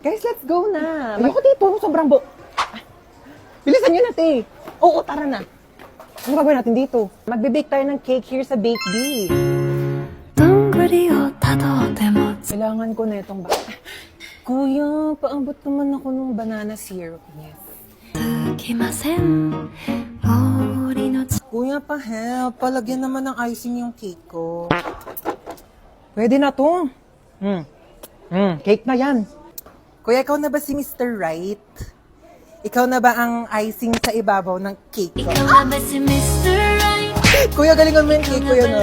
Guys, let's go na. Ayoko dito, sobrang Bilisan nyo na, te. Oo, tara na. Ano gagawin natin dito? Magbe-bake tayo ng cake here sa Bake Bee. Kailangan ko na itong Kuya, paabot naman ako ng banana syrup. Yes. Kuya, pa-help. Palagyan naman ng icing yung cake ko. Pwede na to. Cake na yan. Kuya, ikaw na ba si Mr. Right? Ikaw na ba ang icing sa ibabaw ng cake ko? Kuya, galingan mo yung cake ko yan,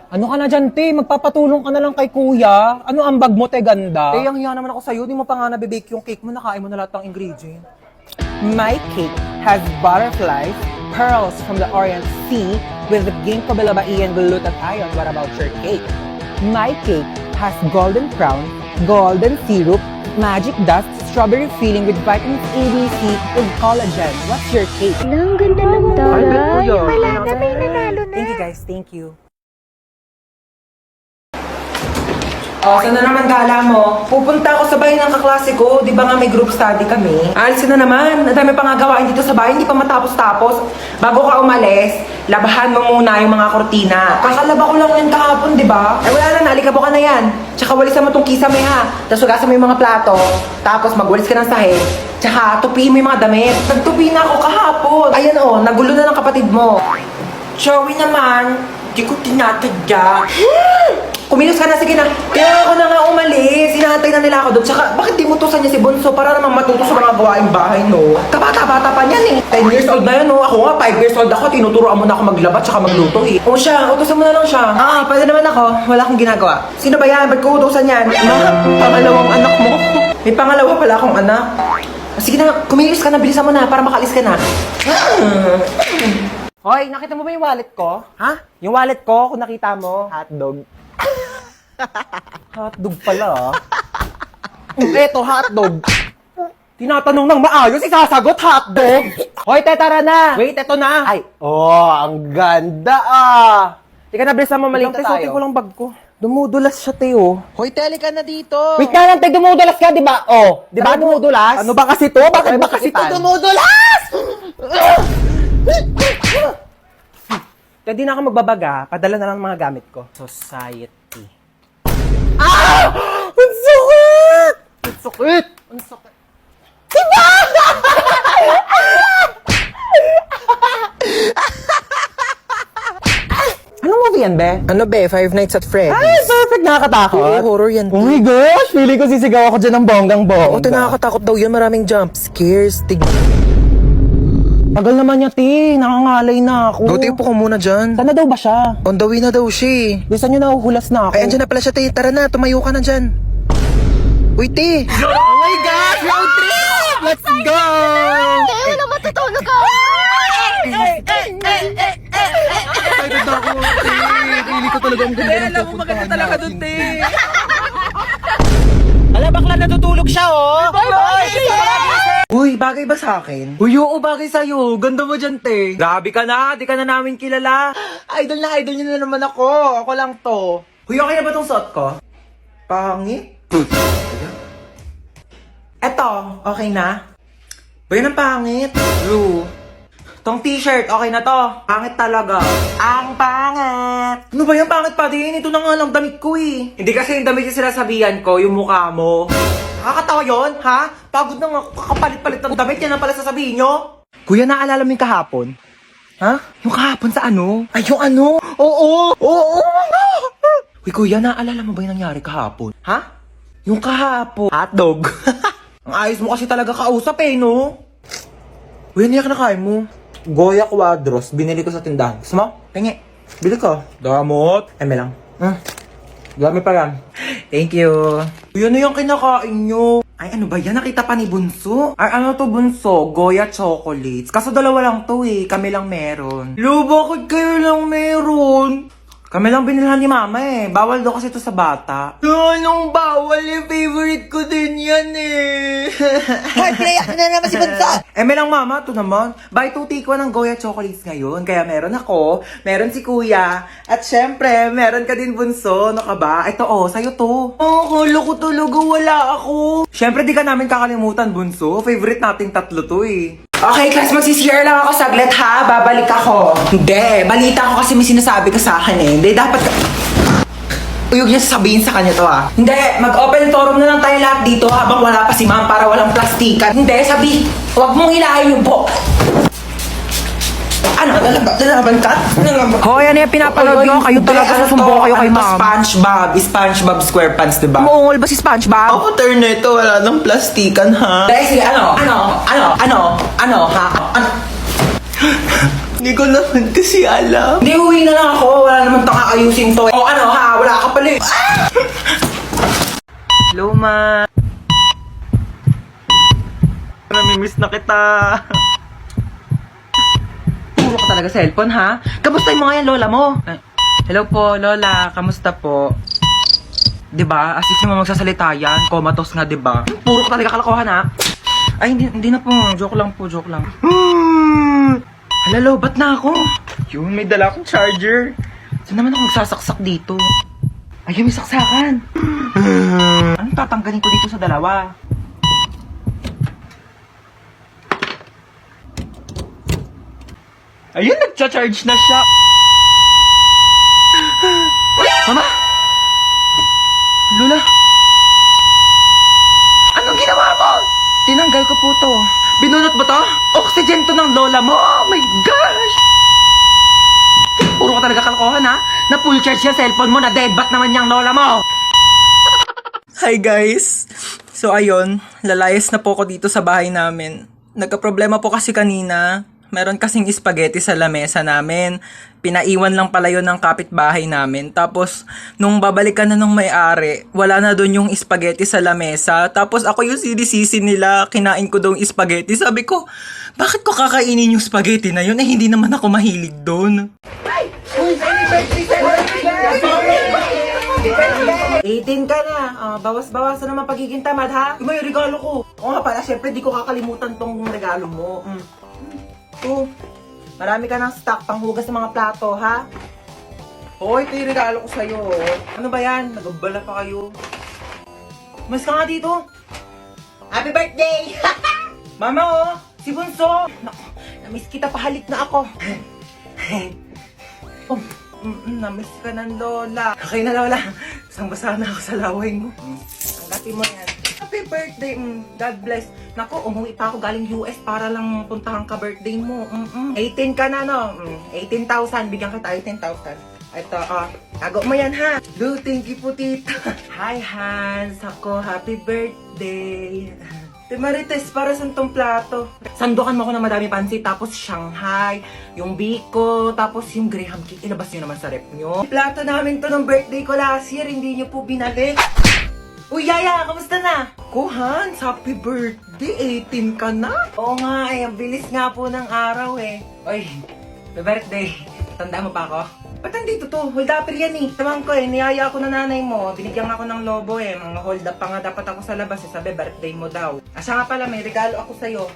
Ano ka na dyan, te? Magpapatulong ka na lang kay kuya. Ano ang bag mo, te, ganda? Te, ang hiya naman ako sa'yo. Di mo pa nga nabibake yung cake mo. Nakain mo na lahat ng ingredient. My cake has butterflies, pearls from the Orient Sea with the ginkgo biloba and glutathione. What about your cake? My cake has golden crown, golden syrup, magic dust, strawberry filling with vitamins A, B, C, with collagen. What's your cake? Ang ganda ng taray. Wala na, may nanalo na. Thank you guys, thank you. Saan na naman gala mo? Pupunta ako sa bahay ng kaklase ko. Di ba nga may group study kami? Alisin na naman. Ang dami pa nga gawain dito sa bahay. Hindi pa matapos-tapos. Bago ka umalis, labahan mo muna yung mga kortina. Kakalaba ko lang yan kahapon, di ba? Ay wala na, nalikabo ka na yan. Tsaka walisan mo tong kisame ha. Tapos hugasan mo yung mga plato. Tapos magwalis ka ng sahig. Tsaka tupiin mo yung mga damit. Nagtupi na ako kahapon. Ayan nagulo na ng kapatid mo. Joey naman, di ko tinatadya. Kumilos ka na, sige na. Kaya ako na nga umalis. Inaantay na nila ako doon. Tsaka, bakit di mo tusan niya si Bonso para namang matuto sa mga gawaing bahay, no? Kabata-bata pa niyan, 10 years old na yan, no? Ako nga, 5 years old ako. Tinuturoan mo na ako maglaba tsaka magluto, eh. O siya, utusan mo na lang siya. Pwede naman ako. Wala akong ginagawa. Sino ba yan? Ba't ko utusan yan? Pangalawang anak mo. May pangalawa pala akong anak. Sige na, kumilos ka na. Bilisan mo na para makalis ka na. Hoy, nakita mo ba yung wallet ko? Ha? Yung wallet ko, kung nakita mo, hotdog. Hotdog pala, Eto, hotdog. Tinatanong ng maayos, isasagot hotdog. Hoy, tara na. Wait, eto na. Ay, ang ganda, Tika na, bilisan mo, malinta tayo. Suotin ko lang bag ko. Dumudulas siya, Teo. Hoy, tele ka na dito. Wait ka lang, dumudulas ka, di ba? Di ba dumudulas? Ano ba kasi to? Bakit ba kasi to dumudulas? Kaya di na ako magbabaga, padala na lang mga gamit ko. Society. Ang sakit! Ang sakit! Ang sakit! Anong movie yan, be? Ano, be? Five Nights at Freddy's. Ay, perfect! Nakakatakot. Horror yan. Oh my gosh! Feeling ko sisigaw ako dyan ng bonggang-bongga. Nakakatakot daw yun. Maraming jump scares. Tagal naman niya, ti. Nakangalay na ako. Buti po ko muna dyan. Saan na daw ba siya? On the way na daw siya. Bisa niyo nahuhulas na ako. Ay, andyan na pala siya, te. Tara na, tumayo ka na dyan. Uy, te. Oh my gosh! Road trip! Let's go! Kaya wala matutulog ka. Excited na ako, te. Pili ko talaga ang ganda ng Alam mo, maganda talaga dun, te. Ala, bakla natutulog siya, Uy, bagay ba sa akin? Uy, oo, bagay sa'yo. Ganda mo dyan, te. Grabe ka na, di ka na namin kilala. Idol niyo na naman ako. Ako lang to. Uy, okay na ba tong suot ko? Pangit. Eto, okay na? Ba yun ang pangit? Blue. Tong t-shirt, okay na to. Pangit talaga. Ang pangit. Ano ba yung pangit pa din? Ito na nga lang damit ko eh. Hindi kasi yung damit yung sinasabihan ko, yung mukha mo. Nakakatawa yun, ha? Pagod na nga, kakapalit-palit ng damit, yan ang pala sasabihin nyo. Kuya, naalala mo yung kahapon? Ha? Yung kahapon sa ano? Ay, yung ano? Oo! Uy, kuya, naalala mo ba yung nangyari kahapon? Ha? Yung kahapon. Hotdog. Ang ayos mo kasi talaga kausap no? Uy, ano yung kinakain mo? Goya Quadros, binili ko sa tindahan. Gusto mo? Tingi. Bili ko. Damot. Eme lang. Dami pa yan. Thank you. Uy, ano yung kinakain nyo? Ay, ano ba yan? Nakita pa ni Bunso? Ay, ano to, Bunso? Goya chocolates. Kaso dalawa lang to Kami lang meron. Lo, bakit kayo lang meron? Kami lang binilhan ni mama eh. Bawal daw kasi ito sa bata. Anong bawal eh? Favorite ko din yan eh. Ay, pinayak na naman si Bunso! May lang mama, ito naman. Buy 2 take 1 ng Goya chocolates ngayon. Kaya meron ako, meron si kuya, at syempre, meron ka din bunso. Ano ka ba? Ito sa'yo to. Akala ko talaga wala ako. Syempre, di ka namin kakalimutan, bunso. Favorite nating tatlo to eh. Okay, class, magsishare lang ako saglit ha. Babalik ako. Hindi, balita ko kasi may sinasabi ka sa akin eh. Hindi, dapat ka... Uyog niya sasabihin sa kanya to ha. Hindi, mag-open forum na lang tayo lahat dito habang wala pa si ma'am para walang plastikan. Hindi, sabi, huwag mong hilahin yung po. Ano? Lalaban ka? Hoy, ano yung pinapanood nyo? Kayo talaga susumbo kayo kay ma'am. SpongeBob SquarePants, diba? Umuungol ba si SpongeBob? Ako turn na ito, wala nang plastikan ha. Dahil sige, ano, ha? Ano? Hindi ko naman kasi alam. Hindi, uwi na lang ako. Wala naman tang aayusin to. O ano ha? Wala ka pala eh. Hello ma. Namimiss na kita. Puro ka talaga cellphone ha? Kamusta mo nga yan, lola mo? Hello po, lola. Kamusta po? Diba? As if naman magsasalita yan. Comatose nga, diba? Puro ka talaga kalokohan ha? Ay, hindi na po. Joke lang po, joke lang. Halalo, ba't na ako? Yun, may dala akong charger. Saan naman ako magsasaksak dito? Ayun, may saksakan. Anong tatanggalin ko dito sa dalawa? Ayun, nagcha-charge na siya. Mama! Lola! Anong ginawa mo? Tinanggal ko po to. Binunot mo to? Oxygen to ng lola mo. Oh my gosh! Puro ka talaga kalokohan ha? Na full charge yung cellphone mo, na deadbat naman yung lola mo. Hi guys! So ayun, lalayas na po ako dito sa bahay namin. Nagka-problema po kasi kanina. Meron kasing spaghetti sa lamesa namin. Pinaiwan lang pala yun ng kapitbahay namin. Tapos, nung babalikan na nung may-ari, wala na doon yung spaghetti sa lamesa. Tapos ako yung sinisisi nila, kinain ko daw yung spaghetti. Sabi ko, bakit ko kakainin yung spaghetti na yun? Eh, hindi naman ako mahilig doon. 18 ka na. Bawas-bawasan naman pagiging tamad ha. Yung may regalo ko. Oo nga pala, syempre di ko kakalimutan tong regalo mo. Marami ka ng stock panghugas ng mga plato, ha? Hoy, ito yung regalo ko sa'yo. Ano ba yan? Nagabala pa kayo. Mas ka nga dito. Happy birthday! Mama, si Bunso. Naku, namiss kita, pahalik na ako. Namiss ka ng lola. Okay na, lola. Basang-basa na ako sa laway mo. Tanggapin mo yan. Happy birthday, God bless. Naku, umuwi pa ako galing US para lang puntahan ka birthday mo. 18 ka na, no? 18,000. Bigyan kita 18,000. Ito, tago mo yan, ha? Do, thank you po, tita. Hi, Hans. Ako, happy birthday. Te Marites, para sa tong plato. Sandukan mo ko na madami pansit, tapos Shanghai, yung biko, tapos yung Graham cake. Ilabas nyo naman sa rep nyo. Plato namin to ng birthday ko last year, hindi nyo po binalik. Uy, Yaya, kamusta na? Ko, Hans, happy birthday. 18 ka na. Oo nga, ang bilis nga po ng araw eh. Uy, happy birthday. Tanda mo pa ako? Ba't nandito to? Hold upper yan eh. Saman ko eh, niyaya ako na nanay mo. Binigyan ako ng lobo eh. Mga hold up pa nga dapat ako sa labas eh. Sabi, birthday mo daw. Siya nga pala, may regalo ako sa'yo.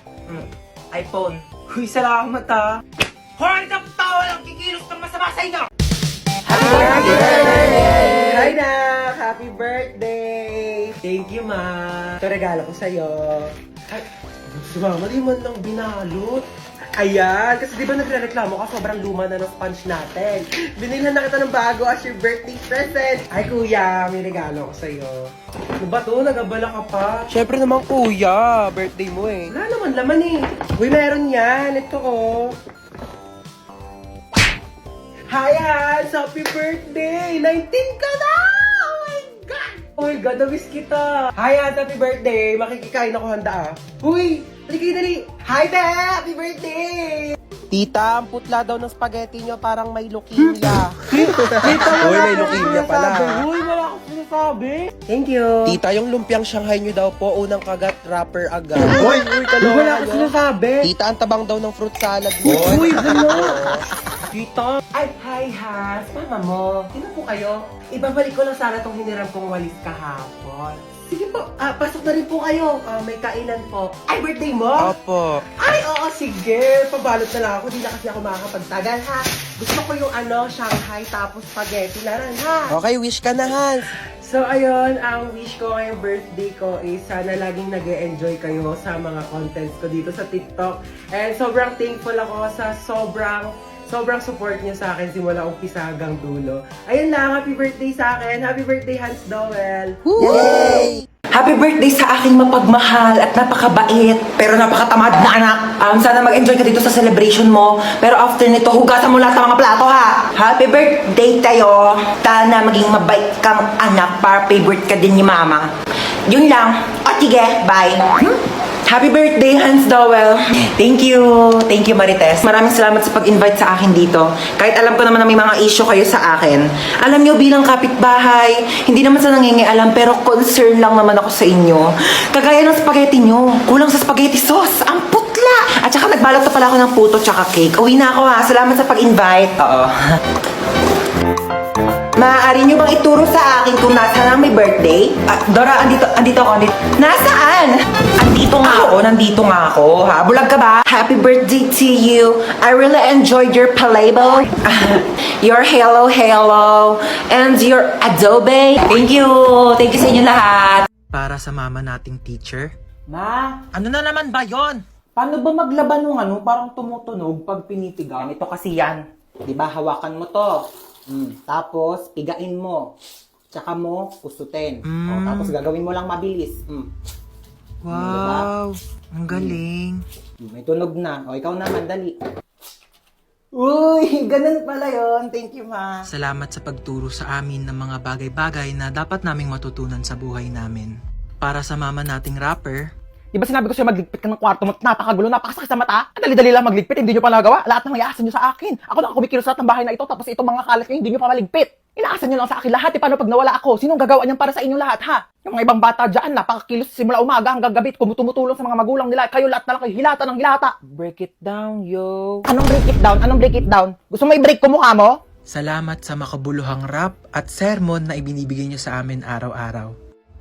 iPhone. Uy, salamat ha. Hoy, tao lang kikilos ng masama sa inyo! Happy birthday! Hi na! Happy birthday! Thank you, ma. Ito regalo ko sa'yo. Ay, sumama, di man lang binalot. Ayan, kasi di ba nagre-reklamo ka, sobrang luma na ng sponge natin. Binilhan na kita ng bago as your birthday present. Ay, kuya, may regalo ko sa'yo. Ano ba to? Nagabala ka pa? Siyempre naman kuya, birthday mo eh. Wala naman laman eh. Uy, meron yan. Ito oh. Hi, Hans! Happy birthday! 19 ka na! Oh my God! Oh my God, na-miss kita! Hi, Hans! Happy birthday! Makikikain ako handa ah. Uy! Dali! Hi, Be! Happy birthday! Tita, ang putla daw ng spaghetti nyo parang may leukemia. Uy, may leukemia pala. Uy, wala akong sinasabi. Thank you. Tita, yung lumpiang Shanghai nyo daw po, unang kagat, wrapper agad. Uy, wala akong sinasabi. Tita, ang tabang daw ng fruit salad mo. Uy, ano? Tita! Ay, hi, Has! Mama mo, sino po kayo? Ibabalik ko lang sana tong hiniram kong walis kahapon. Sige po, pasok na rin po kayo. May kainan po. Ay, birthday mo? Opo. Ay, oo, sige. Pabalot na lang ako. Di na kasi ako makakapagtagal, ha? Gusto ko yung Shanghai tapos spaghetti na rin, ha? Okay, wish ka na, Hans. So, ayun, ang wish ko ngayong birthday ko is sana laging nag-e-enjoy kayo sa mga contents ko dito sa TikTok. And sobrang thankful ako sa sobrang support niyo sa akin simula umpisa hanggang dulo. Ayun lang, happy birthday sa akin. Happy birthday, Hans Dowell. Yay! Happy birthday sa aking mapagmahal at napakabait pero napakatamad na anak. Sana mag-enjoy ka dito sa celebration mo. Pero after nito, hugasan mo lahat ng mga plato, ha? Happy birthday tayo. Sana maging mabait kang anak para favorite ka din ni mama. Yun lang. O, sige. Bye. Happy birthday, Hans Dowell. Thank you. Thank you, Marites. Maraming salamat sa pag-invite sa akin dito. Kahit alam ko naman na may mga issue kayo sa akin. Alam nyo, bilang kapitbahay, hindi naman sa nangingialam, pero concern lang naman ako sa inyo. Kagaya ng spaghetti nyo. Kulang sa spaghetti sauce. Ang putla! At saka nagbalot na pala ako ng puto tsaka cake. Uwi na ako, ha. Salamat sa pag-invite. Oo. Maaari nyo bang ituro sa akin kung nasaan ang may birthday? Dora, andito ako. Nasaan? Nandito nga ako, ha? Bulag ka ba? Happy birthday to you. I really enjoyed your playboy. Your hello, and your adobe. Thank you sa inyo lahat. Para sa mama nating teacher. Ma, Ano na naman ba yon? paano ba maglaban ng parang tumutunog pag pinitigan? Ito kasi yan. Di ba, hawakan mo to. Tapos, pigain mo. Tsaka mo, pusutin. O, tapos gagawin mo lang mabilis. Wow, ang galing. May tunog na. O, ikaw naman, dali. Uy, ganun pala yon. Thank you, ma. Salamat sa pagturo sa amin ng mga bagay-bagay na dapat naming matutunan sa buhay namin. Para sa mama nating rapper, Di ba sinabi ko sa'yo magligpit ka ng kwarto mo? Napakagulo, napakasakit sa mata. Ang dali-dali lang magligpit, hindi nyo pa nagawa. Lahat ng iaasa nyo sa akin. Ako na kumikilos lahat ng bahay na ito, tapos itong mga kalat nyo, hindi nyo pa maligpit. Inaasa nyo lang sa akin lahat. Paano pag nawala ako? Sinong gagawa niyan para sa inyong lahat, ha? Yung mga ibang bata dyan, napakakilos simula umaga hanggang gabi, tumutulong sa mga magulang nila. Kayo lahat na lang kayo, hilata ng hilata. Break it down, yo. Anong break it down? Anong break it down? Gusto mo i-break ko mukha mo? salamat sa makabuluhang rap at sermon na ibinibigay niyo sa amin araw-araw.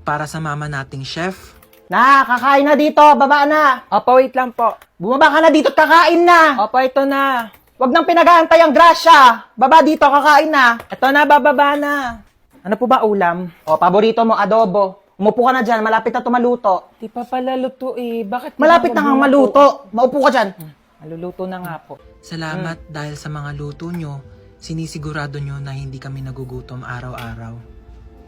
Para sa mama nating chef, Kakain na dito, baba na. Opo, wait lang po. Bumaba ka na dito at kakain na. Opo, ito na. Huwag nang pinag-aantay ang grasya. Baba dito, kakain na. Ito na, bababa na. Ano po ba ulam? O, paborito mo, adobo. Umupo ka na dyan, malapit na tumaluto. Di pa pala luto eh. Bakit Malapit na kang maluto. Maupo ka dyan. Maluluto na nga po. salamat dahil sa mga luto nyo, sinisigurado nyo na hindi kami nagugutom araw-araw.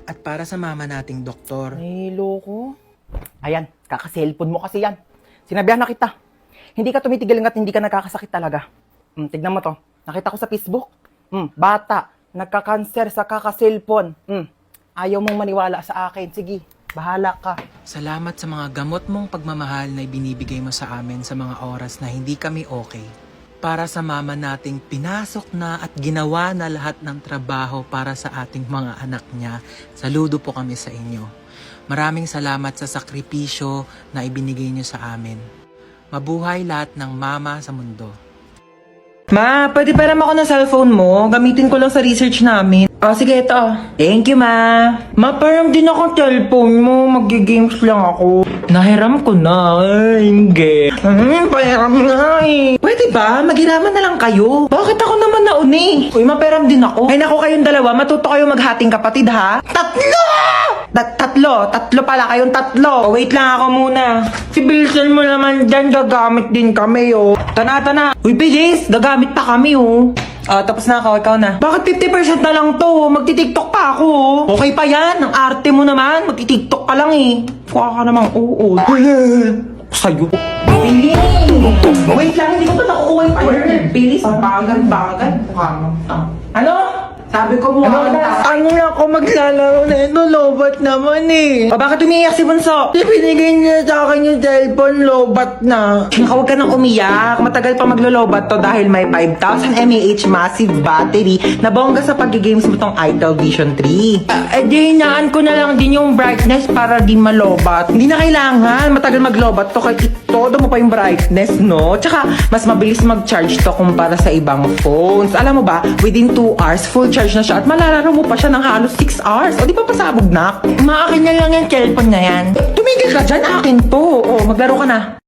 At para sa mama nating doktor, Ay, loko. Ayan, kaka-cellphone mo kasi yan. Sinabihan na kita. Hindi ka tumitigil hanggat hindi ka nagkakasakit talaga. Tignan mo to. Nakita ko sa Facebook. Bata, nagka-cancer sa kaka-cellphone. Ayaw mong maniwala sa akin. Sige, bahala ka. salamat sa mga gamot mong pagmamahal na ibinibigay mo sa amin sa mga oras na hindi kami okay. Para sa mama nating pinasok na at ginawa na lahat ng trabaho para sa ating mga anak niya, saludo po kami sa inyo. Maraming salamat sa sakripisyo na ibinigay niyo sa amin. Mabuhay lahat ng mama sa mundo. Ma, pwede pa rin ako ng cellphone mo? Gamitin ko lang sa research namin. Sige, ito. Thank you, ma. Ma, parang din akong cellphone mo. Mag-games lang ako. Nahiram ko na. Ay, hindi. Pahiram na eh. Pwede ba? Maghiraman na lang kayo. Bakit ako naman nauni? Uy, maperam din ako. Ay, naku kayong dalawa. Matuto kayo maghating kapatid, ha? Tatlo pala kayong tatlo. Wait lang ako muna. Sibilisan mo naman dyan, gagamit din kami, oh. Tana. Uy, bilis, gagamit pa kami, oh. Tapos na ako, ikaw na. Bakit 50% na lang to? Magti-tiktok pa ako, oh. Okay pa yan, ang arte mo naman. Magti-tiktok ka lang, eh. Mukha ka namang oo. Sa'yo. Bilis! Wait lang, hindi ko pa nakukuha yung partner. Bilis, bagal. Mukha mo. Ano? Sabi ko mo, Ano na ako maglalaro na ito? Lobat naman eh. O bakit umiiyak si Bunso? Binigay niya sa akin yung cellphone, lobat na. Huwag ka nang umiyak. Matagal pa maglolobat to dahil may 5,000 mAh massive battery na bongga sa pag-games mo tong Itel Vision 3. Di hinaan ko na lang din yung brightness para di malobat. Hindi na kailangan. Matagal maglobat to kahit itodo mo pa yung brightness, no? Tsaka, mas mabilis mag-charge to kumpara sa ibang phones. Alam mo ba, within 2 hours, full charge na siya at malalaro mo pa siya ng halos 6 hours. O di ba pasabog na? Maakin na lang yung cellphone na yan. Tumigil ka dyan, akin to. O, maglaro ka na.